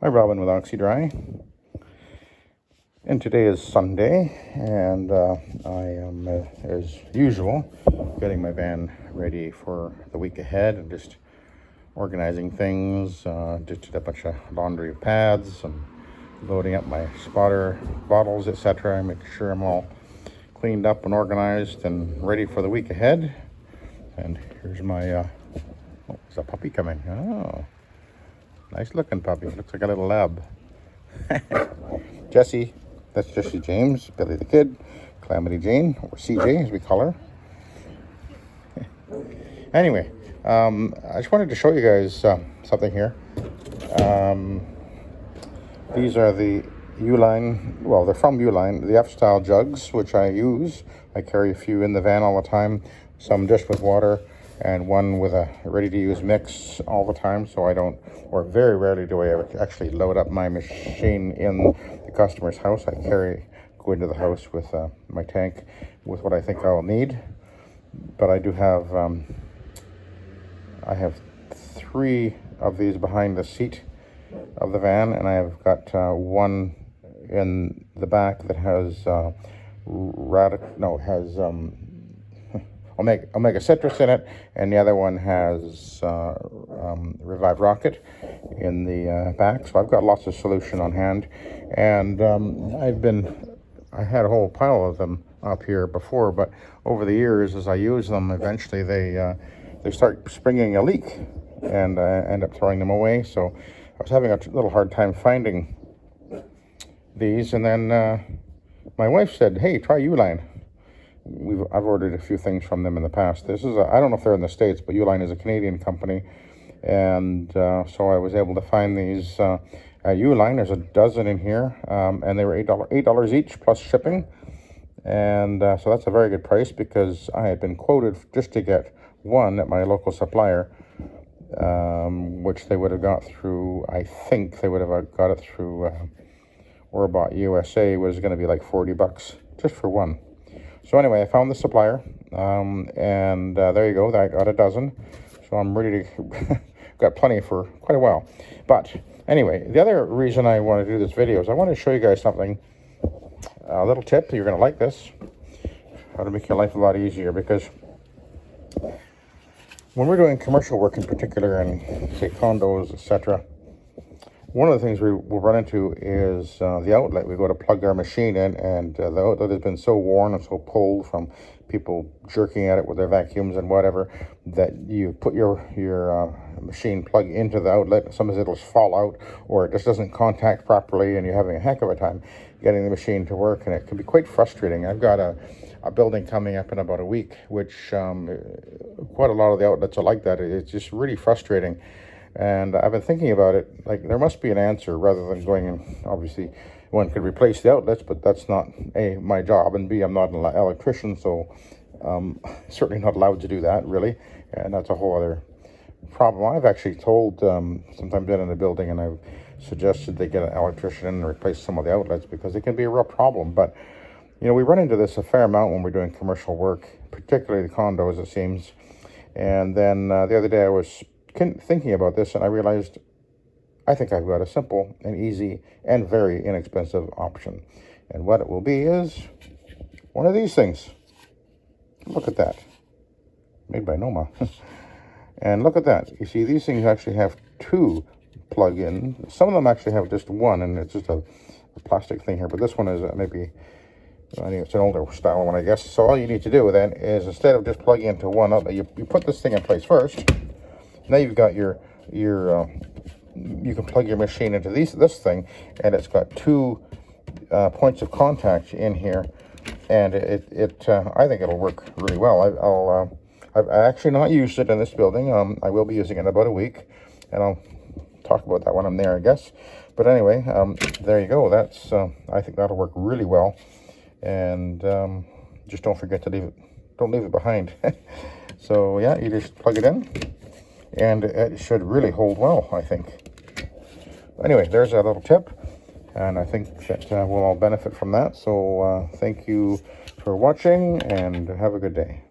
Hi, Robin with Oxy-Dry. And today is Sunday, and I am, as usual, getting my van ready for the week ahead and just organizing things. Just did a bunch of laundry pads and loading up my spotter bottles, etc. Making sure I'm all cleaned up and organized and ready for the week ahead. And here's my, oh, there's a puppy coming. Oh, nice looking puppy. Looks like a little lab. Jessie. That's Jessie James, Billy the Kid, Calamity Jane, or CJ as we call her. Anyway, I just wanted to show you guys something here. These are the Uline, well, they're from Uline, the F-style jugs, which I use. I carry a few in the van all the time, some just with water, and one with a ready-to-use mix all the time, so I don't, or very rarely do I ever actually load up my machine in the customer's house. I go into the house with my tank with what I think I'll need. But I do have, I have 3 of these behind the seat of the van, and I've got one in the back that has omega citrus in it, and the other one has Revive Rocket in the back. So I've got lots of solution on hand, and I had a whole pile of them up here before, but over the years, as I use them, eventually they start springing a leak, and I end up throwing them away. So I was having a little hard time finding these, and then my wife said, "Hey, try Uline." I've ordered a few things from them in the past. This is I don't know if they're in the States, but Uline is a Canadian company, and so I was able to find these at Uline. There's a dozen in here, and they were $8 each plus shipping, and so that's a very good price because I had been quoted just to get one at my local supplier, which they would have got through. I think they would have got it through Orbot USA. Was going to be like $40 just for one. So anyway, I found the supplier, and there you go. I got a dozen, so I'm ready to, got plenty for quite a while. But anyway, the other reason I want to do this video is I want to show you guys something, a little tip. You're going to like this, how to make your life a lot easier, because when we're doing commercial work in particular, and say condos, etc., one of the things we will run into is the outlet. We go to plug our machine in, and the outlet has been so worn and so pulled from people jerking at it with their vacuums and whatever, that you put your machine plug into the outlet. Sometimes it'll fall out, or it just doesn't contact properly, and you're having a heck of a time getting the machine to work, and it can be quite frustrating. I've got a building coming up in about a week, which quite a lot of the outlets are like that. It's just really frustrating. And I've been thinking about it, like there must be an answer rather than going in. Obviously, one could replace the outlets, but that's not A, my job, and B, I'm not an electrician, so certainly not allowed to do that, really. And that's a whole other problem. I've actually told, sometimes been in a building, and I've suggested they get an electrician in and replace some of the outlets because it can be a real problem. But, you know, we run into this a fair amount when we're doing commercial work, particularly the condos, it seems. And then the other day I was thinking about this, and I realized I think I've got a simple and easy and very inexpensive option. And what it will be is one of these things. Look at that. Made by Noma. And look at that. You see, these things actually have 2 plug-in. Some of them actually have just one, and it's just a plastic thing here. But this one is maybe, I think it's an older style one, I guess. So all you need to do then is, instead of just plugging into one outlet, you put this thing in place first. Now you've got your you can plug your machine into this thing, and it's got 2 points of contact in here, and I think it'll work really well. I've actually not used it in this building. I will be using it in about a week, and I'll talk about that when I'm there, I guess. But anyway, there you go. That's I think that'll work really well, and just don't forget to don't leave it behind. So yeah, you just plug it in, and it should really hold well, I think. Anyway, there's a little tip, and I think that we'll all benefit from that. So thank you for watching, and have a good day.